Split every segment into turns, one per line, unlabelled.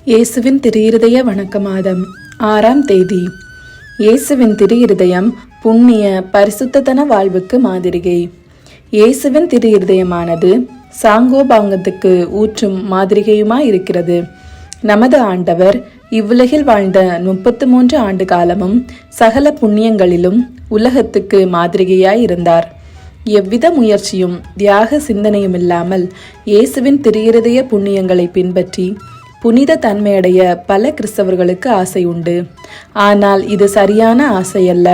இயேசுவின் திரு வணக்க மாதம் 6ஆம் தேதி. இயேசுவின் திரு புண்ணிய பரிசுத்தன வாழ்வுக்கு மாதிரிகை. இயேசுவின் திரு சாங்கோபாங்கத்துக்கு ஊற்றும் மாதிரிகையுமாயிருக்கிறது. நமது ஆண்டவர் இவ்வுலகில் வாழ்ந்த 33 ஆண்டு காலமும் சகல புண்ணியங்களிலும் உலகத்துக்கு மாதிரிகையாயிருந்தார். எவ்வித முயற்சியும் தியாக சிந்தனையும் இல்லாமல் இயேசுவின் திரு புண்ணியங்களை பின்பற்றி புனித தன்மையடைய பல கிறிஸ்தவர்களுக்கு ஆசை உண்டு. ஆனால் இது சரியான ஆசையல்ல.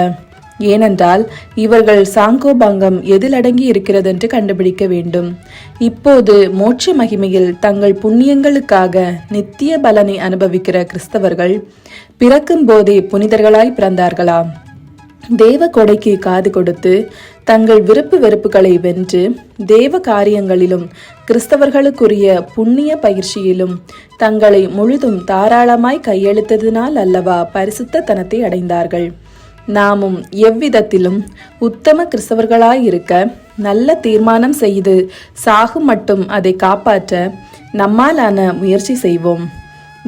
ஏனென்றால் இவர்கள் சாங்கோபாங்கம் எதில் அடங்கி இருக்கிறதென்று கண்டுபிடிக்க வேண்டும். இப்போது மோட்ச மகிமையில் தங்கள் புண்ணியங்களுக்காக நித்திய பலனை அனுபவிக்கிற கிறிஸ்தவர்கள் பிறக்கும் போதே புனிதர்களாய் பிறந்தார்களா? தேவ கொடைக்கு காது கொடுத்து தங்கள் விருப்பு வெறுப்புகளை வென்று தேவ காரியங்களிலும் கிறிஸ்தவர்களுக்குரிய புண்ணிய பயிற்சியிலும் தங்களை முழுதும் தாராளமாய் கையெழுத்ததினால் அல்லவா பரிசுத்த தனத்தை அடைந்தார்கள். நாமும் எவ்விதத்திலும் உத்தம கிறிஸ்தவர்களாயிருக்க நல்ல தீர்மானம் செய்து சாகும் மட்டும் அதை காப்பாற்ற நம்மாலான முயற்சி செய்வோம்.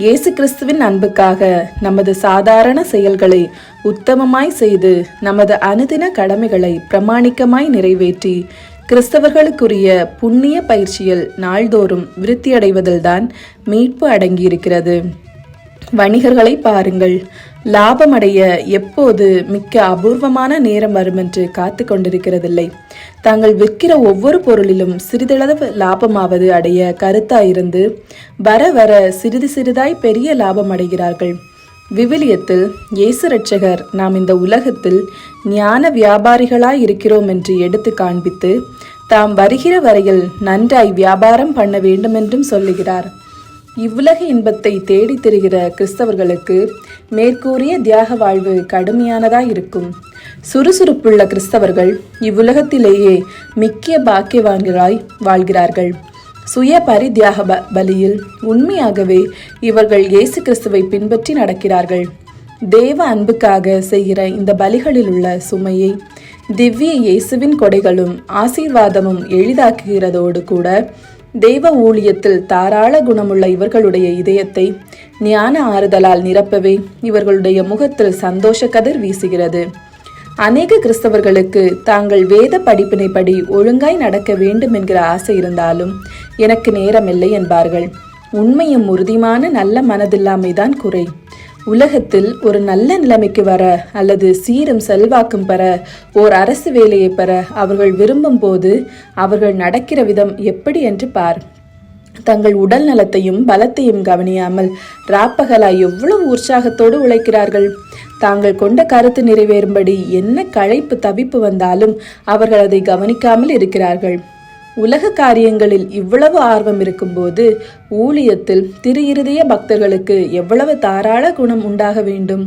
இயேசு கிறிஸ்துவின் அன்புக்காக நமது சாதாரண செயல்களை உத்தமமாய் செய்து நமது அனுதின கடமைகளை பிரமாணிக்கமாய் நிறைவேற்றி கிறிஸ்தவர்களுக்குரிய புண்ணிய பயிற்சியில் நாள்தோறும் விருத்தியடைவதில்தான் மீட்பு அடங்கியிருக்கிறது. வணிகர்களை பாருங்கள். லாபமடைய எப்போது மிக்க அபூர்வமான நேரம் வருமென்று காத்து கொண்டிருக்கிறதில்லை. தாங்கள் விற்கிற ஒவ்வொரு பொருளிலும் சிறிதளவு லாபமாவது அடைய கருத்தாயிருந்து வர வர சிறிது சிறிதாய் பெரிய லாபம் அடைகிறார்கள். விவிலியத்தில் இயேசு இரட்சகர் நாம் இந்த உலகத்தில் ஞான வியாபாரிகளாய் இருக்கிறோம் என்று எடுத்து காண்பித்து தாம் வருகிற வரையில் நன்றாய் வியாபாரம் பண்ண வேண்டுமென்றும் சொல்லுகிறார். இவ்வுலக இன்பத்தை தேடி திரிகிற கிறிஸ்தவர்களுக்கு மேற்கூறிய தியாக வாழ்வு கடுமையானதாய் இருக்கும். சுறுசுறுப்புள்ள கிறிஸ்தவர்கள் இவ்வுலகத்திலேயே மிக்க பாக்கியவான்களாய் வாழ்கிறார்கள். சுய பரித்தியாக பலியில் உண்மையாகவே இவர்கள் இயேசு கிறிஸ்துவை பின்பற்றி நடக்கிறார்கள். தேவ அன்புக்காக செய்கிற இந்த பலிகளில் உள்ள சுமையை திவ்ய இயேசுவின் கொடைகளும் ஆசீர்வாதமும் எளிதாக்குகிறதோடு கூட தெய்வ ஊழியத்தில் தாராள குணமுள்ள இவர்களுடைய இதயத்தை ஞான ஆறுதலால் நிரப்பவே இவர்களுடைய முகத்தில் சந்தோஷ கதிர் வீசுகிறது. அநேக கிறிஸ்தவர்களுக்கு தாங்கள் வேத படிப்பினைப்படி ஒழுங்காய் நடக்க வேண்டும் என்கிற ஆசை இருந்தாலும் எனக்கு நேரமில்லை என்பார்கள். உண்மையும் உறுதியான நல்ல மனதில்லாமைதான் குறை. உலகத்தில் ஒரு நல்ல நிலைமைக்கு வர அல்லது சீரும் செல்வாக்கும் பெற ஓர் அரசு வேலையை பெற அவர்கள் விரும்பும் போது அவர்கள் நடக்கிற விதம் எப்படி என்று பார். தங்கள் உடல் நலத்தையும் பலத்தையும் கவனியாமல் ராப்பகலாய் எவ்வளவு உற்சாகத்தோடு உழைக்கிறார்கள். தாங்கள் கொண்ட கருத்து நிறைவேறும்படி என்ன களைப்பு தவிப்பு வந்தாலும் அவர்கள் அதை கவனிக்காமல் இருக்கிறார்கள். உலக காரியங்களில் இவ்வளவு ஆர்வம் இருக்கும்போது ஊழியத்தில் திரு பக்தர்களுக்கு எவ்வளவு தாராள குணம் உண்டாக வேண்டும்.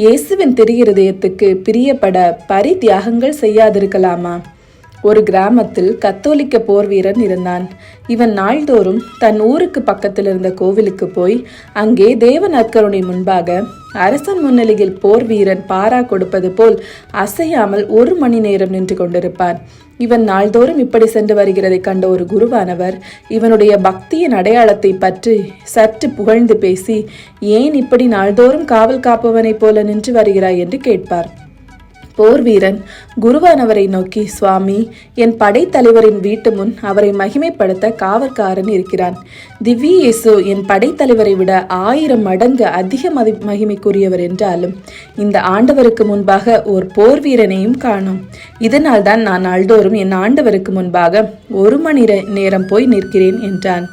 இயேசுவின் திரு பிரியப்பட பரித்தியாகங்கள் செய்யாதிருக்கலாமா? ஒரு கிராமத்தில் கத்தோலிக்க போர் வீரன் இருந்தான். இவன் நாள்தோறும் தன் ஊருக்கு பக்கத்தில் இருந்த கோவிலுக்கு போய் அங்கே தேவ நற்கருணை முன்பாக அரசன் முன்னிலையில் போர் வீரன் பாரா கொடுப்பது போல் அசையாமல் 1 மணி நேரம் நின்று கொண்டிருப்பான். இவன் நாள்தோறும் இப்படி சென்று வருகிறதை கண்ட ஒரு குருவானவர் இவனுடைய பக்தியின் அடையாளத்தை பற்றி சற்று புகழ்ந்து பேசி, ஏன் இப்படி நாள்தோறும் காவல் காப்பவனைப் போல நின்று வருகிறாய் என்று கேட்பார். போர் வீரன் குருவானவரை நோக்கி, சுவாமி, என் படைத்தலைவரின் வீட்டு முன் அவரை மகிமைப்படுத்த காவற்காரன் இருக்கிறான். திவ்ய இயேசு என் படைத்தலைவரை விட 1000 மடங்கு அதிக மகிமைக்குரியவர் என்றாலும் இந்த ஆண்டவருக்கு முன்பாக ஒரு போர் வீரனையும் காணோம். இதனால் தான் நான் நாள்தோறும் என் ஆண்டவருக்கு முன்பாக 1 மணி நேரம் போய் நிற்கிறேன் என்றான்.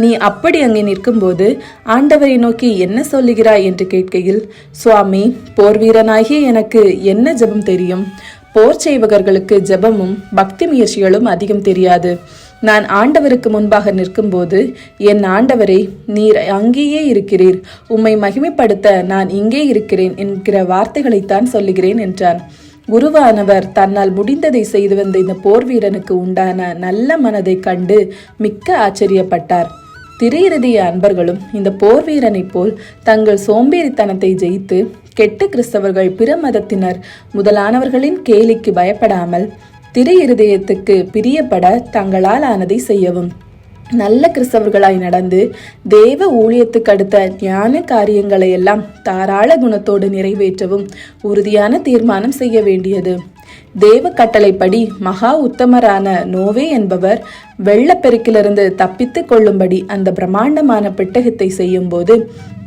நீ அப்படி அங்கே நிற்கும்போது ஆண்டவரை நோக்கி என்ன சொல்லுகிறாய் என்று கேட்கையில், சுவாமி, போர் வீரனாகிய எனக்கு என்ன ஜெபம் தெரியும்? போர் செய்வகர்களுக்கு ஜெபமும் பக்தி முயற்சிகளும் அதிகம் தெரியாது. நான் ஆண்டவருக்கு முன்பாக நிற்கும்போது, என் ஆண்டவரே, நீர் அங்கேயே இருக்கிறீர், உம்மை மகிமைப்படுத்த நான் இங்கே இருக்கிறேன் என்கிற வார்த்தைகளைத்தான் சொல்லுகிறேன் என்றான். குருவானவர் தன்னால் முடிந்ததை செய்து வந்த இந்த போர் வீரனுக்கு உண்டான நல்ல மனதை கண்டு மிக்க ஆச்சரியப்பட்டார். திரு அன்பர்களும் இந்த போர் வீரனை போல் தங்கள் சோம்பேறித்தனத்தை ஜெயித்து கெட்ட கிறிஸ்தவர்கள் பிற மதத்தினர் முதலானவர்களின் கேலிக்கு பயப்படாமல் திரு பிரியப்பட தங்களால் ஆனதை செய்யவும். நல்ல கிறிஸ்தவர்களாய் நடந்து தேவ ஊழியத்துக்கு அடுத்த ஞான காரியங்களை எல்லாம் தாராள குணத்தோடு நிறைவேற்றவும் உறுதியான தீர்மானம் செய்ய வேண்டியது. தேவ கட்டளைப்படி மகா உத்தமரான நோவே என்பவர் வெள்ளப்பெருக்கிலிருந்து தப்பித்து கொள்ளும்படி அந்த பிரம்மாண்டமான பெட்டகத்தை செய்யும் போது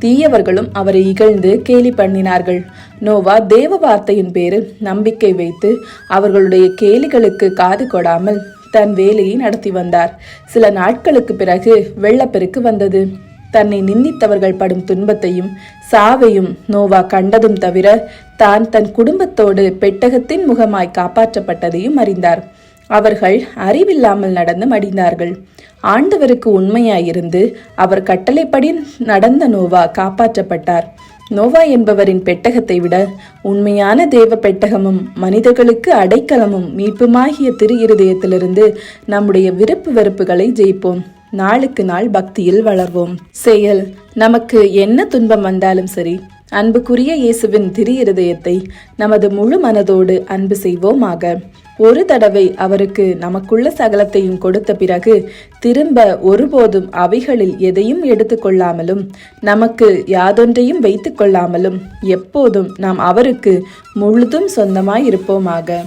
தீயவர்களும் அவரை இகழ்ந்து கேலி பண்ணினார்கள். நோவா தேவ வார்த்தையின் பேரில் நம்பிக்கை வைத்து அவர்களுடைய கேலிகளுக்கு காது கொடாமல் தன் வேலையை நடத்தி வந்தார். சில நாட்களுக்கு பிறகு வெள்ளப்பெருக்கு வந்தது. தன்னை நிந்தித்தவர்கள் படும் துன்பத்தையும் சாவையும் நோவா கண்டதும் தவிர தான் தன் குடும்பத்தோடு பெட்டகத்தின் முகமாய் காப்பாற்றப்பட்டதையும் அறிந்தார். அவர்கள் அறிவில்லாமல் நடந்து மடிந்தார்கள். ஆண்டவருக்கு உண்மையாயிருந்து அவர் கட்டளைப்படி நடந்த நோவா காப்பாற்றப்பட்டார். நோவா என்பவரின் பெட்டகத்தை விட உண்மையான தேவ பெட்டகமும் மனிதர்களுக்கு அடைக்கலமும் மீட்புமாகிய திரு இருதயத்திலிருந்து நம்முடைய விருப்பு வெறுப்புகளை ஜெயிப்போம். நாளுக்கு நாள் பக்தியில் வளர்வோம். செயல். நமக்கு என்ன துன்பம் வந்தாலும் சரி, அன்புக்குரிய இயேசுவின் திரு இருதயத்தை நமது முழு மனதோடு அன்பு செய்வோமாக. ஒரு தடவை அவருக்கு நமக்குள்ள சகலத்தையும் கொடுத்த பிறகு திரும்ப ஒருபோதும் அவைகளில் எதையும் எடுத்துக்கொள்ளாமலும் நமக்கு யாதொன்றையும் வைத்துக் கொள்ளாமலும் எப்போதும் நாம் அவருக்கு முழுதும் சொந்தமாய் இருப்போமாக.